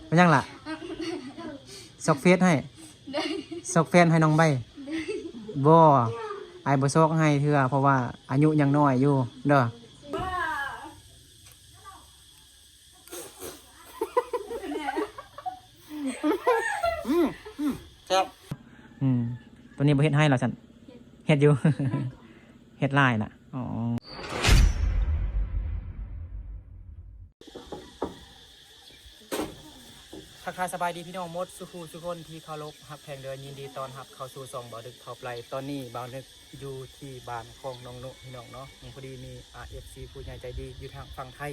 มันยังล่ะซอกเฟซให้ซอกแฟนให้น้องใบบ่ไอ้บ่ซอกให้เถื่อเพราะว่าอายุยังน้อยอยู่เด้อครับตัวนี้บ่เฮ็ดให้หรอฉันเฮ็ดอยู่ เฮ็ดลายน่ะอ๋อทักทายสบายดีพี่น้องมดสุขูสุคนที่เคารพฮับแพงเดินยินดีตอนรับเข้าสู่2บ่าวดึกท็อปไลน์ตอนนี้บ่าวดึกอยู่ที่บ้านของน้องนุพี่น้องเนาะพอดีมีFC ผู้ใหญ่ใจดีอยู่ทางฝั่งไทย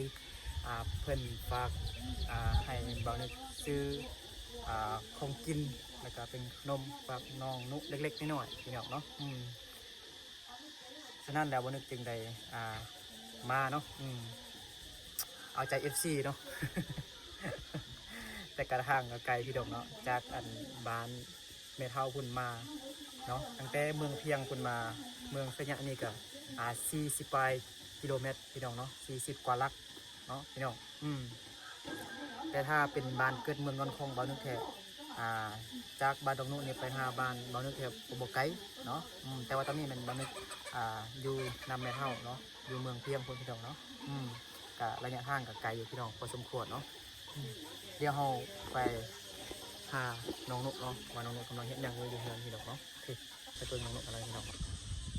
เพิ่นฝากให้บ่าวดึกซื้อของกินแล้วก็เป็นขนมฝากน้องนุเล็กๆน้อยๆพี่น้องเนาะฉะนั้นแล้วบ่าวดึกจึงได้มาเนาะเอาใจ FC เนาะ แต่กระทั่งกับไกลพี่ดอกเนาะจากอันบ้านเมทัลพุ่นมาเนาะตั้งแต่เมืองเพียงพุ่นมาเมืองสยะนี่ก็40 กิโลเมตรพี่น้องเนาะ40 กว่าลักเนาะพี่น้องแต่ถ้าเป็นบ้านเกิดเมืองนนทองบ้านนึกแค่จากบ้านตรงนู้นเนี่ยไปหาบ้านบ้านนึกแค่โบไกเนาะแต่ว่าตอนนี้มันบ้านนึกอยู่นำเมทัลเนาะอยู่เมืองเพียงพุ่นพี่น้องเนาะกับระยะทางกับไกลอยู่พี่น้องพอสมควรเนาะเดี๋ยวเราไปหาน้องนุเนาะว่าน้องนุกำลังเห็นอย่างอยู่เฮือนพี่ดอกเนาะไปตัวน้องนุอะไรพี่ดอก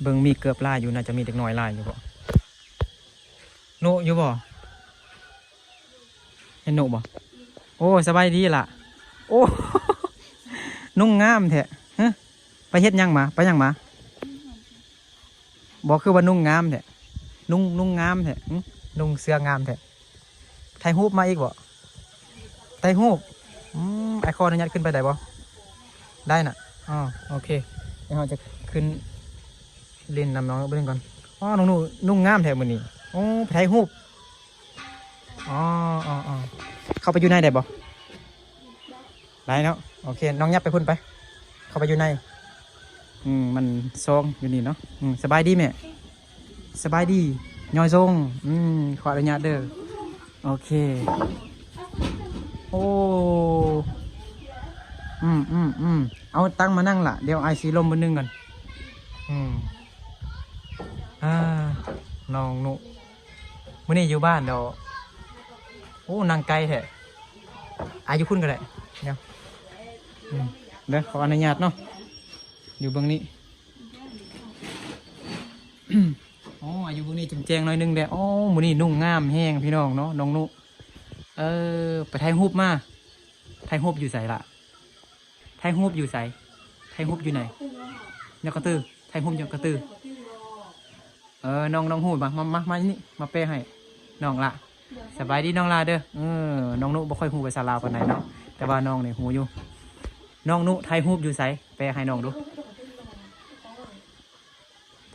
เบิ่งมีเกือบลายอยู่น่าจะมีเด็กน้อยลายอยู่บ่นุอยู่บ่เห็นนุบ่โอ้สบายดีล่ะโอ้ นุ่งงามแท้ฮะไปเฮ็ดยังมาไปยังมาบอกคือว่านุ่งงามแท้นุ่งงามแท้นุ่งเสื้องามแท้ถ่ายรูปมาอีกบ่ไต่หูบไอคอนอนุญาตขึ้นไปได้บ่ได้น่ะอ๋อโอเคเดี๋ยวเราจะขึ้นเล่นนำน้องไปเล่นก่อนอ๋อน้องนุ่งงามแถวมือนี้โอ้ไต่หูบอ๋อเข้าไปอยู่ในได้บ่ได้เนาะโอเคน้องยับไปพุ่นไปเข้าไปอยู่ในมันซองอยู่นี่เนาะสบายดีแม่สบายดีย่อยทรงขออนุญาตเด้อโอเคโอ้เอาตั้งมานั่งล่ะเดี๋ยวไอซีลมบนนึงก่อนน้องนุมื้อนี้อยู่บ้านเดี๋ยวโอ้นางไกลแท้อายุคุณก็ได้เดี๋ยวขออนุญาตเนาะอยู่เบื้องนี้อ๋ออายุเบื้องนี้แจ้งหน่อยนึงเด้ออ๋อมื้อนี้นุ่งงามแห้งพี่น้องเนาะน้องนุไปถ่ายรูปมาถ่ายรูปอยู่ใส่ละถ่ายรูปอยู่ใส่ถ่ายรูปอยู่ไหนยกกระตือถ่ายรูปยกกระตือน้องหูมานี่มาเป้ให้น้องละสบายดีน้องลาเด้อน้องนุบ่ค่อยหูภาษาลาวปานใดเนาะแต่ว่าน้องเนี่ยหูอยู่น้องนุถ่ายรูปอยู่ใส่เป้ให้น้องดู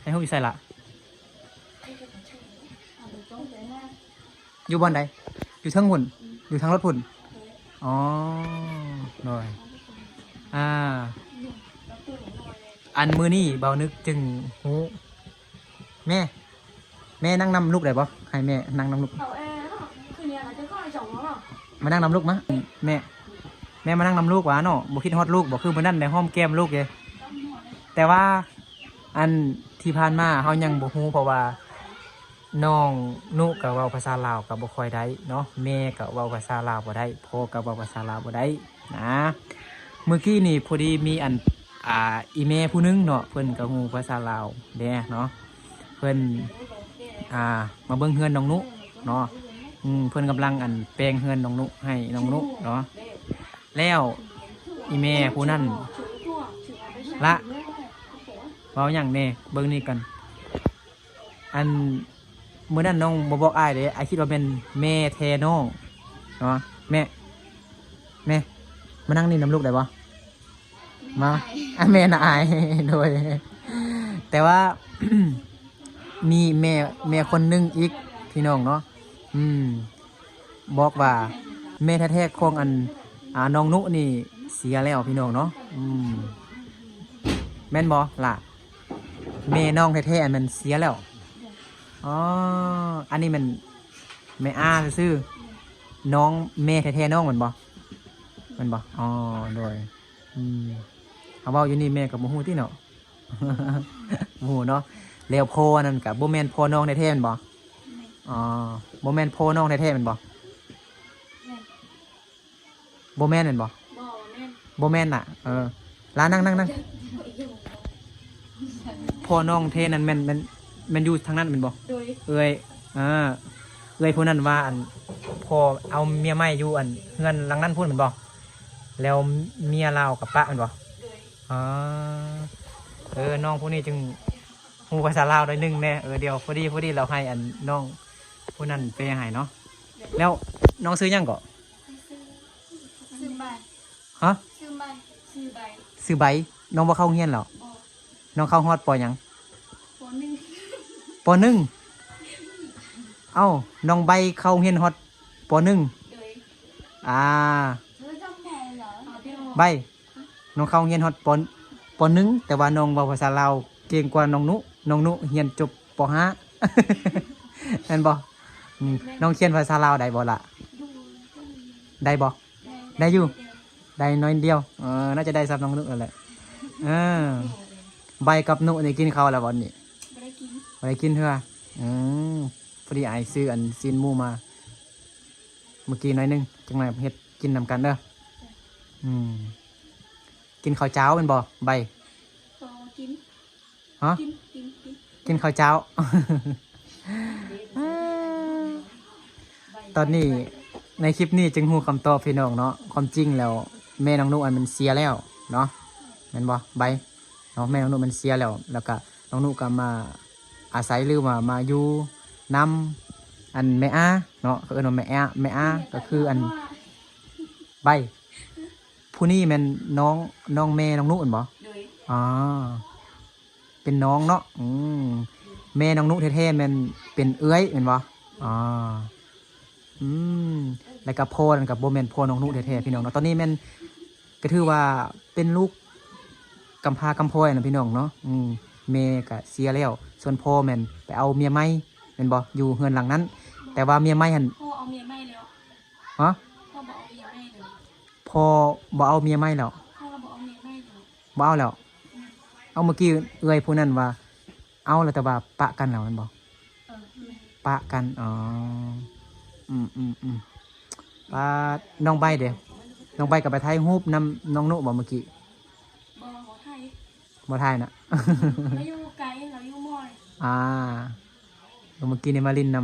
ถ่ายรูปอยู่ใส่ละอยู่บนใดอยู่ทั้งหุ่นอยู่ทั้งรถหุ่นอ๋อหน่อยอันมือนี่เบานึกจึงหูแม่นั่งนำลูกได้ปะให้แม่นั่งนำลูกมานั่งนำลูกมะแม่มานั่งนำลูกวะเนาะบอกคิดฮอดลูกบอกคือมานั่นในห้อมแก้มลูกเลยแต่ว่าอันที่ผ่านมาเขายังบอกหูเพราะว่าน้องนุกับเว้าภาษาลาวกับบ่ค่อยได้เนาะแม่กับเว้าภาษาลาวบ่ได้พ่อกับเว้าภาษาลาวบ่ได้นะเมื่อกี้นี่พอดีมีอันอีเมผู้นึงเนาะเพิ่นกับฮู้ภาษาลาวแน่เนาะเพิ่นมาเบิ่งเฮือนน้องนุเนาะเพิ่นกำลังอันแปลงเฮือนน้องนุให้น้องนุเนาะแล้วอีเมผู้นั้นละเว้าหยังแน่เบิ่งนี่กันอันเมื่อนั้นน้องบอกอ้ายเลยไอคิดว่าเป็นแม่แทน้องเนาะแม่มานั่งนี่น้ำลูกได้ปะมาแม่น่ะอายโดยแต่ว่า มีแม่คนนึงอีกพี่น้องเนาะบอกว่าแม่แท้ๆของอันน้องนุนี่เสียแล้วพี่น้องเนาะแม่นบอล่ะแม่น้องแท้ๆอันมันเสียแล้วอ๋ออันนี้มันแม่อาซื่อน้องแม่แท้ๆน้องเหมือนบ่ แมันบ่อ๋อโดยเอาเว้าอยู่นี่แม่กับบ่ฮู้ติเนาะ บ่ฮู้เนาะแล้วพ่อนั่นก็บ่แม่นพ่อน้องแท้ๆแม่นบ่อ๋อบ่แม่นพ่อน้องแท้ๆแม่นบ่บ่แม่นแม่นบ่บ่แม่นน่ะลานั่งพ่อน้องแท้นั่นแม่นอยู่ทางนั้นแม่นบ่เอ้ยเอ้ยผู้นั้นว่าอันพ่อเอาเมียใหม่อยู่อันเฮือนหลังนั้นพุ่นแม่นบ่แล้วเมียเรากับปะแม่นบ่อ๋อน้องผู้นี้จึงฮู้ภาษาลาวได้นึงแน่เดี๋ยวพอดีเราให้อันน้องผู้นั้นไปให้เนาะแล้วน้องซื้อหยังก็ซื้อใบฮะซื้อใบน้องบ่เข้าโรงเรียนเหรอน้องเข้าฮอดปอหยังป .1 เอ้าน้องใบเข้าโรงเรียนฮอดป .1 ใบน้องเข้าโรงเรียนฮอดป .1 แต่ว่าน้องเว้าภาษาลาวเก่งกว่าน้องนุเรียนจบป .5 แม่นบ่น้องเขียนภาษาลาวได้บ่ล่ะได้บ่ได้อยู่ได้น้อยเดียวน่าจะได้ซับน้องนุนั่นแหละใบกับนุนี่กินข้าวแล้วบ่นี่บ่ได้กินเถอะพอดีไอ้ซื้ออันซีนหมูมาเมื่อกี้น้อยนึงจังได๋เฮ็ดกินนำกันเด้อกินข้าวเจ้าเป็นบ่ใบกินฮะกินข้าวเจ้า ตอนนี้ในคลิปนี้จึงฮู้คำตอบพี่น้องเนาะความจริงแล้วแม่น้องนุอันมันเสียแล้วเนาะแม่นบ่ใบเนาะแม่น้องนุมันเสียแล้วก็น้องนุก็มาอาศัยหรือว่ามาอยู่นำอันแม่อาเนาะเขาเอิ้นว่าแม่อาก็คืออันใบผู้นี้แม่นน้องแม่น้องนุอันบ่อ๋อเป็นน้องเนาะแม่น้องนุแท้ๆแม่นเป็นเอื้อยแม่นบ่อ๋อแล้วก็พ่อนั่นกับบ่แม่นพ่อน้องนุแท้ๆพี่น้องเนาะตอนนี้แม่นก็ถือว่าเป็นลูกกำพร้ากำพร้อยนะพี่น้องเนาะแม่ก็เสียแล้วส่วนพ่อแม่นไปเอาเมียใหม่แม่นบ่อยู่เฮือนหลังนั้นแต่ว่าเมียใหม่หั่นพ่อเอาเมียใหม่แล้วฮะพ่อบ่เอาเมียใหม่แล้วพ่อบ่เอาเมียใหม่แล้วพ่อบ่เอาเมียใหม่แล้วบ่เอาแล้วเอาเมื่อกี้เอื้อยผู้นั้นว่าเอาแล้วแต่ว่าปะกันแล้วแม่นบ่ปะกันอ๋อปะน้องใบเด้น้องใบกับไปถ่ายรูปนำน้องนุบ่เมื่อกี้บ่ถ่ายบ่ถ่ายนะเราอยู่ไกลเราอยู่มอยเมื่อกี้นี่มาลินน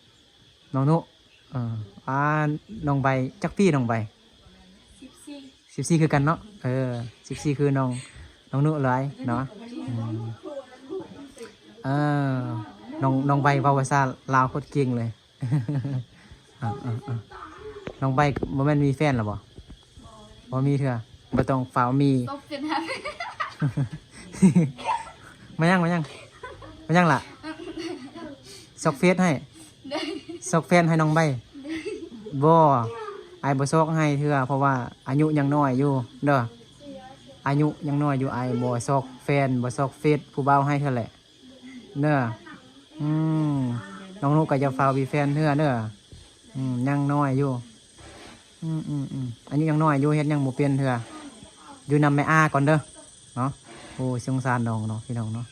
ำน้องนุน้องใบจักพี่น้องใบ14คือกันเนาะ14คือน้องนุหลายเนาะน้องใบเว้าภาษาลาวโคตรเก่งเลยน้องใบบ่แม่นมีแฟนหรอบ่มีเถอะบ่ต้องฝ่าวมีมายังล่ะซอกเฟซให้ซอกแฟนให้น้องใบบ่ไอ้บ่ซอกให้เถอะเพราะว่าอายุยังน้อยอยู่เด้ออายุยังน้อยอยู่ไอ้บ่ซอกแฟนบ่ซอกเฟซผู้บ่าวให้เท่าแหละเด้อน้องนุก็จะฝ่าวมีแฟนเถอะเด้อยังน้อยอยู่อันนี้ยังน้อยอยู่เฮ็ดยังบ่เป็นเถอะอยู่นำแม่อาก่อนเด้อเนาะโอ้สงสารน้องเนาะพี่น้องเนาะ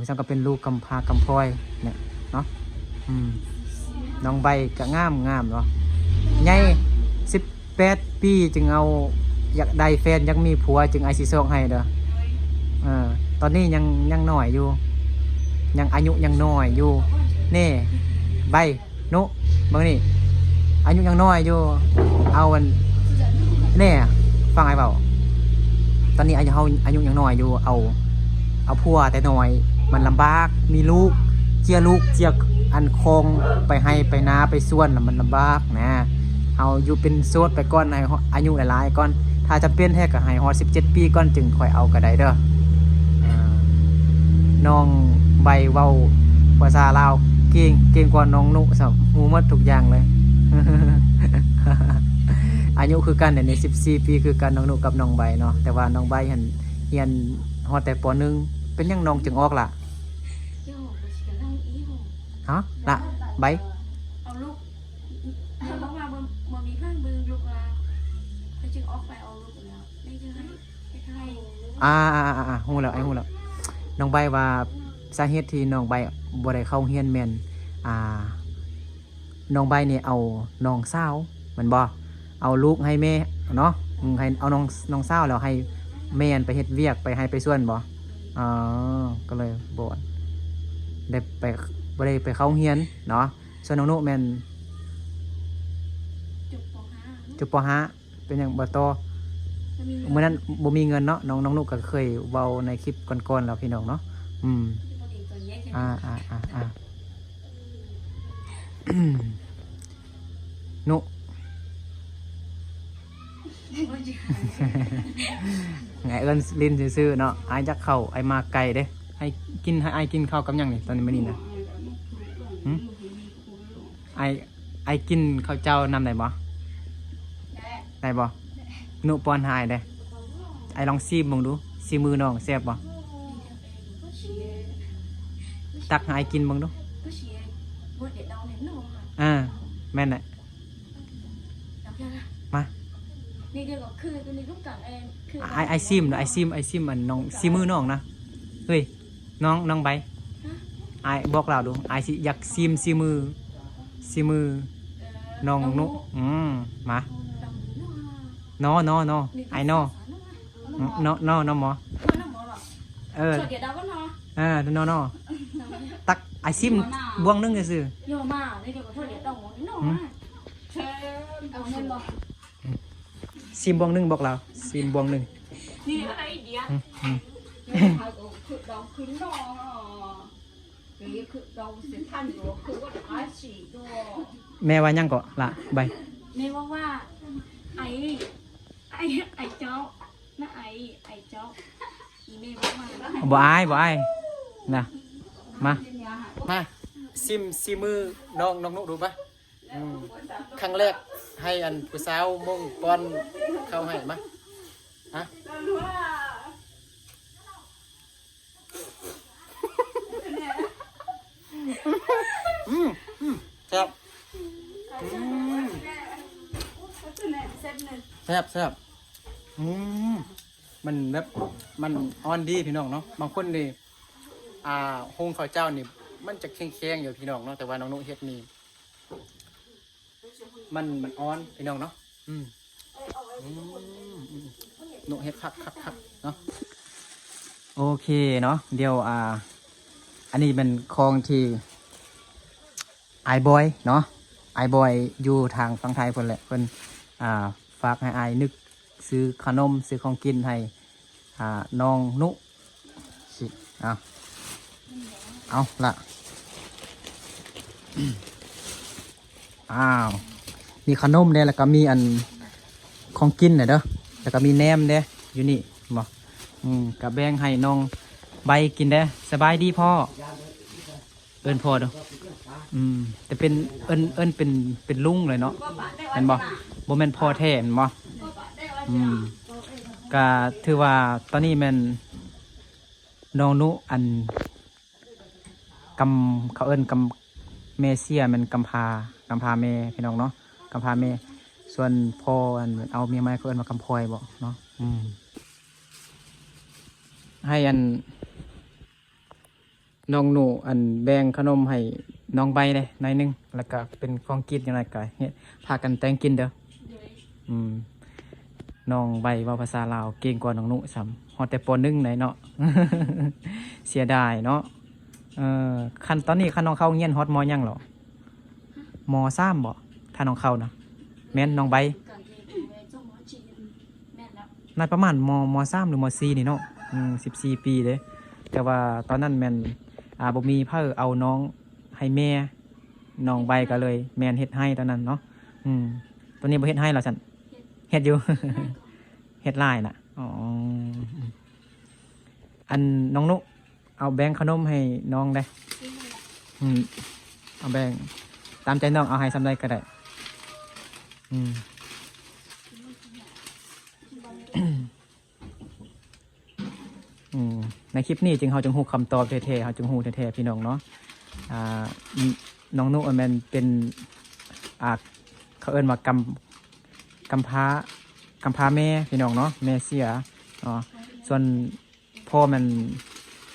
ซังก็เป็นลูกกำพร้ากำพร้อยเนี่ยเนาะน้องใบก็งามเนาะใหญ่18 ปีจึงเอาอยากได้แฟนอยากมีผัวจึงไอสิส่งให้เด้อตอนนี้ยังน้อยอยู่ยังอายุยังน้อยอยู่นี่ใบนุเบิ่งนี่อายุยังน้อยอยู่เอาอันแน่ฟังไอ้เปล่าตอนนี้อายุยังน้อยอยู่เอาผัวแต่น้อยมันลำบากมีลูกเจียอันคงไปให้ไปนาไปส่วนมันลำบากนะเอาอยู่เป็นโสดไปก่อนให้อายุหลายๆก่อนถ้าจะเป็นแท้ก็ให้ฮอด17 ปีก่อนจึงค่อยเอาก็ได้เด้อน้องใบเว้าภาษาลาวเก่งกว่าน้องนุสับฮู้หมดทุกอย่างเลย อายุคือกันใน14 ปีคือกันน้องนุกับน้องใบเนาะแต่ว่าน้องใบเรียนฮอดแต่ป .1 เป็นยังน้องจึงออกล่ะฮะล่ะใบเอาลูกเดี๋ยวมาบ่มีข้างบึงลูกลา ฮู้แล้วฮู้แล้วน้องใบว่าสาเหตุที่น้องใบบ่ได้เข้าเรียนแม่นอ่าน้องใบนี่เอาน้องสาวแมันบ่เอาลูกให้แม่เนาะให้เอาน้องสาวแล้วให้แม่นไปเฮ็ดเวียกไปให้ไปส่วนบ่อ๋อก็เลยบ่ได้ไปบ่ได้ไปเข้าเรียนเนาะส่วนน้องนุแม่น จุดปห้า จุปห้าเป็นหยังบ่โต จะมี เมื่อนั้นบ่มีเงินเนาะน้องนุก็เคยเว้าในคลิปก่อนๆแล้วพี่น้องเนาะคนเองตัวแยกกัน นุ ไงเอิ้นลิ้นซื่อๆเนาะอายจักเข้าอายมาไกลเด้ให้อายกินข้าวกับหยังนี่ตอนนี้มื้อนี้นะอายกินข้าวเจ้านำได้บ่ได้บ่นุป้อนหายเด้อายลองซีมเบิ่งดูซีมือน้องแซ่บบ่ตักให้อายกินเบิ่งดู ก็เชียร์บดเด็ดดองเห็นหนูค่ะ แม่นแหละ จำได้ละ มา นี่เดียวกับคือตัวนี้ลูกกังเองคือ ไอซิมอันน้องซีมือน้องนะเฮ้ยน้องใบไอบอกเราดูไอสิอยากซีมือน้องนุมาโนไอโนน้องหมอเดี๋ยวดาวก็นอ โนตักไอซิมบวงนึงซื่อ โยมานี่เดียวกับเดี๋ยวดองนี่น้องเชิญเอาเงินบ่ ซิมบวงนึงบอกเราซิมบวงนึง นี่อะไรเดียวคือดองคือน้องนี่คือดองสิท่านอยู่คือว่าขายสีตัว แม่ว่ายังก็ละใบ ไม่ว่าไอ้เจ้าน้าไอ้เจ้าอีเมย์บอกมา บ่อายนะมาซิมือน้องนุดูปะครั้งแรกให้อันผู้สาวมงป้อนเข้าให้มาฮะครับแซ่บมันแบบมันอ่อนดีพี่น้องเนาะบางคนนี่โฮงข้าวเจ้านี่มันจะแข็งๆอยู่พี่น้องเนาะแต่ว่าน้องนุเฮ็ดนี่มันอ่อนพี่น้องเนาะนุเฮ็ดคักเนาะโอเคเนาะเดี๋ยวอันนี้เป็นคลองที่ไอบอยเนาะไอบอยอยู่ทางฝั่งไทยเพิ่นแหละเพิ่นฝากให้อายนึกซื้อขนมซื้อของกินให้น้องนุสิเอาละมีขนมเด้แล้วก็มีอันของกินเด้อแล้วก็มีแหนมเด้อยู่นี่บอกกับแบ่งให้น้องใบกินเด้สบายดีพ่อเอิ้นพ่อเด้อแต่เป็นเอิ้นเป็นลุงเลยเนาะเห็นบ่บ่แม่นพ่อแท้เห็นบ่ก็ถือว่าตอนนี้แม่นน้องนุอันเขาเอิ้นเมเซียมันกำพาเมพี่น้องเนาะกำพาเมส่วนพ่ออันเอาเมียใหม่เขาเอิ้นว่ากำพลอยบ่เนาะให้อันน้องหนูอันแบ่งขนมให้น้องใบเลยหน่อยนึงแล้วก็เป็นของกินอย่างไรก็เฮ็ดพากันแต่งกินเด้อน้องใบว่าภาษาลาวเก่งกว่าน้องหนูซ้ำฮอดแต่ป.1ไหนเนาะ เสียดายเนาะคันตอนนี้คันน้องเข้าเงียนฮอตมอยังหรอม.3บ่ถ้าน้องเข้านะแม่นน้องใบน่าประมาณม.3หรือม.4นี่เนาะ14 ปีเด้แต่ว่าตอนนั้นแม่นบ่มีเพิ่นเอาน้องให้แม่น้องใบก็เลยแม่นเฮ็ดให้ตอนนั้นเนาะตอนนี้บ่เฮ็ดให้แล้วซั่นเฮ็ดอยู่ เฮ็ดหลายน่ะอ๋ออันน้องนุเอาแบ่งขนมให้น้องได้เอาแบ่งตามใจน้องเอาให้ซ้ำได้ก็ได้ในคลิปนี้จึงเขาจึงหูคำตอบเท่ๆเขาจึงหูเท่ๆพี่น้องเนาะน้องนุแมนเป็นเขาเอิ้นว่ากำพร้าแม่พี่น้องเนาะแม่เสียเนาะส่ ส่วนพ่อมัน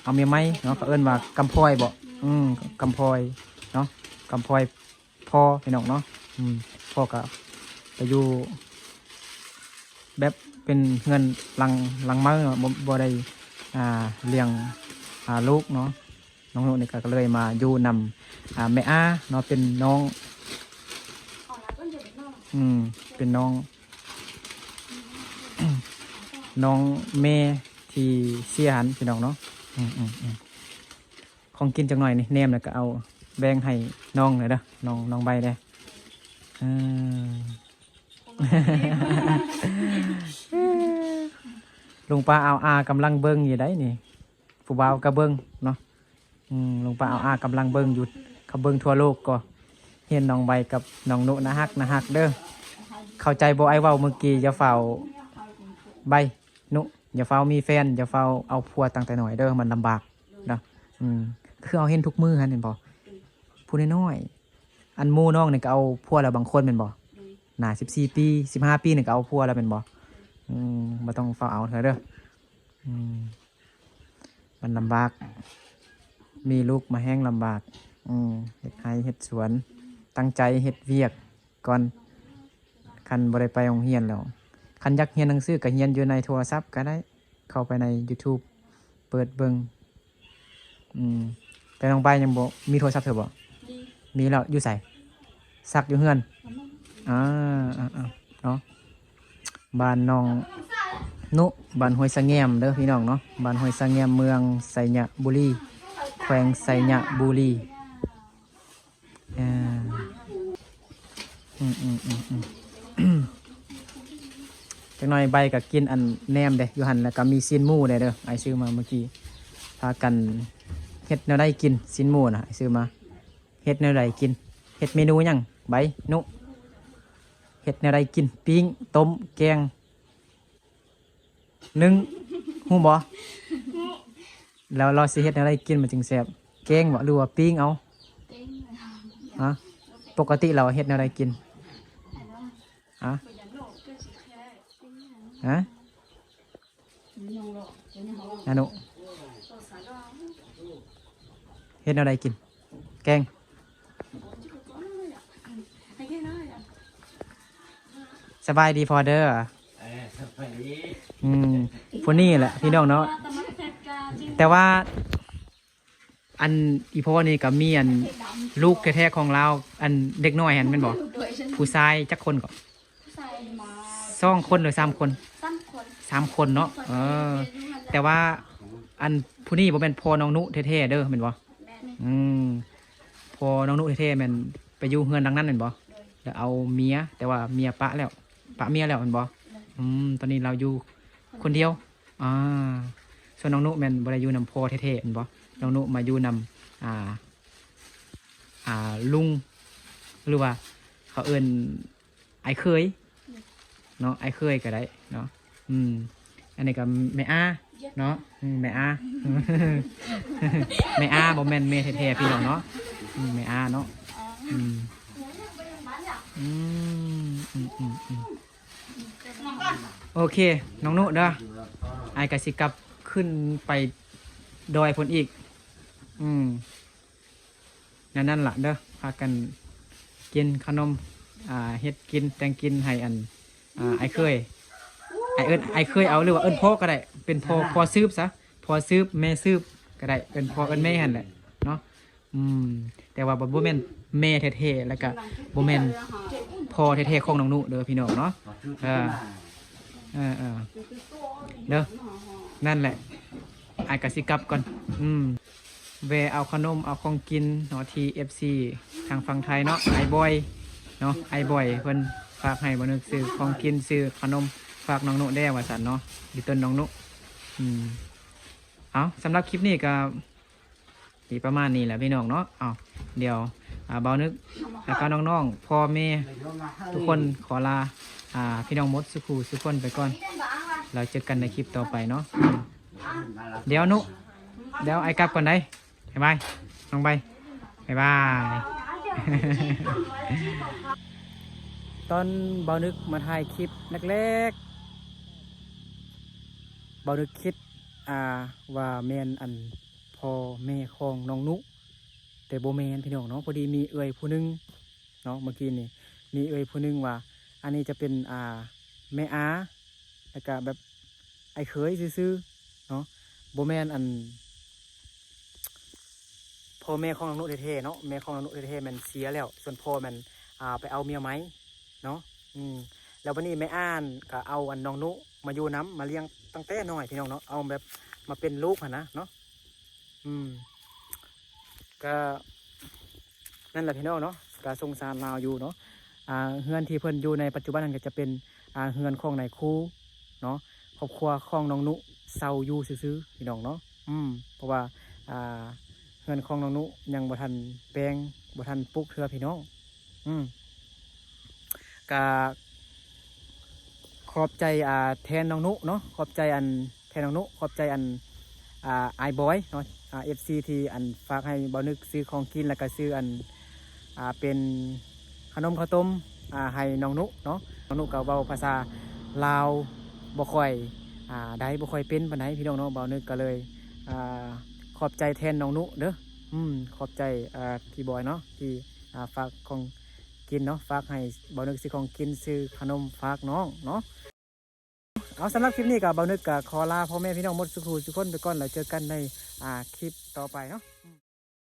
เอาเมียไหมเนาะก็เอิ้นว่ากำพร้อยบ่กำพร้อยเนาะกำพร้อยพ่อพี่น้องเนาะพ่อก็ไปอยู่แบบเป็นเงินหลังมือบ่ได้เลี้ยงลูกเนาะน้องนุนี่ก็เลยมาอยู่นำแม่อาเนาะเป็นน้องเป็นน้อง น้องเมที่เสียหันพี่น้องเนาะของกินจังหน่อยนี่แนมแล้วก็เอาแบ่งให้น้องเลยเด้อน้องใบเด้อลุงป้าเอากำลังเบิ้งอยู่ได้นี่ผู้บ่าวก็เบิ้งเนาะลุงป้าเอากำลังเบิ้งอยู่เขาเบิ้งทั่วโลกก็เห็นน้องใบกับน้องนุนะฮักเด้อเข้าใจบ่ไอ้เว้าเมื่อกี้อย่าเฝ้าใบนุอย่าเฝ้ามีแฟนอย่าเฝ้าเอาผัวตั้งแต่หน่อยเด้อมันลำบากนะคือเอาเห็นทุกมือฮะเห็นบ่ผู้น้อยๆอันหมู่น้องเนี่ยก็เอาผัวแล้วบางคนเป็นบ่หน้า14 ปี15 ปีเนี่ยก็เอาผัวแล้วเป็นบ่บ่ต้องเฝ้าเอาเถอะเด้อมันลำบากมีลูกมาแห้งลำบากเฮ็ดไร่เฮ็ดสวนตั้งใจเฮ็ดเวียกก่อนคันบ่ได้ไปโรงเรียนแล้วคันอยากเรียนหนังสือก็เรียนอยู่ในโทรศัพท์ก็ได้เข้าไปใน YouTube เปิดเบิ่งแต่น้องใบยังบ่มีโทรศัพท์เถอะบ่มีแล้วอยู่ไสซักอยู่เฮือนเนาะบ้านน้องนุบ้านห้วยสะแงมเด้อพี่น้องเนาะบ้านห้วยสะแงมเมืองไสยบุรีแขวงไสยบุรีจังหน่อยใบกับกินอันแหนมเด้อยู่หันแล้วก็มีซีนหมูเด้อไอซื้อมาเมื่อกี้พากันเฮ็ดแนวใดกินซีนหมูน่ะไอซื้อมาเฮ็ดแนวใดกินเฮ็ดเมนูหยังใบนุเฮ็ดแนวใดกินปิ้งต้มแกงนึ่งฮู้บ่แล้วเราสิเฮ็ดแนวใดกินมันจึงแซ่บแกงบ่หรือว่าปิ้งเอาฮะปกติเราเฮ็ดแนวใดกินฮะนานุเฮ็ดอะไรกินแกงสบายดีพอเด้อพวกนี้แหละพี่น้องเนาะแต่ว่าอันอีพ่อนี่กับมีอันลูกแท้ๆของเราอันเด็กน้อยเห็นมันบอกผู้ชายจักคนก่อน2 คนหรือ3 คน3 คนเนาะแต่ว่าอันผู้นี้บ่เป็นพ่อน้องนุเท่ๆเด้อเป็นบ่พ่อน้องนุเท่ๆแม่นไปอยู่เฮือนดังนั้นเป็นบ่แล้วเอาเมียแต่ว่าเมียปะเมียแล้วเป็นบ่ตอนนี้เราอยู่คนเดียวส่วนน้องนุแม่นบ่ได้อยู่นำพ่อเท่ๆเป็นบ่น้องนุมาอยู่นำลุงหรือว่าเขาเอิ้นไอ้เคยเนาะไอ้เคยก็ได้เนาะอันนี้ก็แม่อาเนาะแม่อาแม่อาบ่แม่นแม่แท้ๆพี่น้องเนาะแม่อาเนาะโอเคน้องนุเด้อไอ้ก็สิกลับขึ้นไปดอยพุ่นอีกนั่นล่ะเด้อพากันกินขนมเฮ็ดกินแตงกินให้อันไอ้เคยไอ้เคยเอาหรือว่าเอิ้นพ่อก็ได้เป็นพ่อซืบซะพ่อซืบแม่ซืบก็ได้เป็นพ่อเอิ้นแม่หั่นแหละเนาะแต่ว่าบ่แม่นแม่แท้ๆแล้วก็บ่แม่นพ่อแท้ๆของน้องนุเด้อพี่น้องเนาะเด้อนั่นแหละไอ้ก็สิกลับก่อนแวะเอาขนมเอาของกินเนาะที่ FC ทางฝั่งไทยเนาะไอ้บอยเนาะไอ้บอยเพิ่นฝากให้บ่นึกซื้อของกินซื้อขนมฝากน้องนุได้ว่าสันเนาะดิต้นน้องนุเอาสำหรับคลิปนี้ก็ดีประมาณนี้แหละพี่น้องเนาะเอาเดี๋ยวเบานึกแล้วก็น้องๆพ่อแม่ทุกคนขอลาพี่น้องมดสุขูสุขคนไปก่อนเราเจอกันในคลิปต่อไปเนาะเดี๋ยวนุเดี๋ยวไอ้กลับก่อนได้บ๊ายบายน้องใบบ๊ายบายตอนเบานึกมาถ่ายคลิปแรกๆเบานึกคิด ว่าแม่นอันพ่อแม่ของน้องนุแต่บ่แม่นพี่น้องเนาะพอดีมีเอ่ยผู้หนึงเนาะเมื่อกี้นี่มีเอ่ยผู้หนึงว่า อันนี้จะเป็นแม่อาแล้วก็แบบไอ้เขยซื่อๆเนาะบ่แม่นอันพ่อแม่ของน้องนุแท้ๆเนาะแม่ของน้องนุแท้ๆมันเสียแล้วส่วนพ่อมันไปเอาเมียไหมเนาะแล้ววันนี้แม่อ่านก็เอาอันน้องนุมาอยู่น้ำมาเลี้ยงตั้งแต่น้อยพี่น้องเนาะเอาแบบมาเป็นลูกนะเนาะก็นั่นแหละพี่น้องเนาะก็สงสารเราอยู่เนาะเฮือนที่เพิ่นอยู่ในปัจจุบันนั้นก็จะเป็นเฮือนของนายครูเนาะครอบครัวของน้องนุเศร้าอยู่ซื่อๆพี่น้องเนาะเพราะว่าเฮือนของน้องนุยังบ่ทันแปลงบ่ทันปลูกเทือพี่น้องก็ขอบใจแทนน้องนุเนาะขอบใจอันแทนน้องนุขอบใจอันไอบอยเนาะFC ที่อันฝากให้บ่นึกซื้อของกินแล้วก็ซื้ออันเป็นขนมข้าวต้มให้น้องนุเนาะน้องนุก็เว้าภาษาลาวบ่ค่อยได้บ่ค่อยเป็นปานใดพี่น้องเนาะบ่นึกก็เลยขอบใจแทนน้องนุเด้อขอบใจพี่บอยเนาะที่ฝากของกินเนาะฝากให้บ่นึกซื้อของกินซื้อขนมฝากน้องเนาะเอาสำหรับคลิปนี้ก็บ่นึกก็ขอลาพ่อแม่พี่น้องหมดสุขทุกคนไปก่อนแล้วเจอกันในคลิปต่อไปเนาะ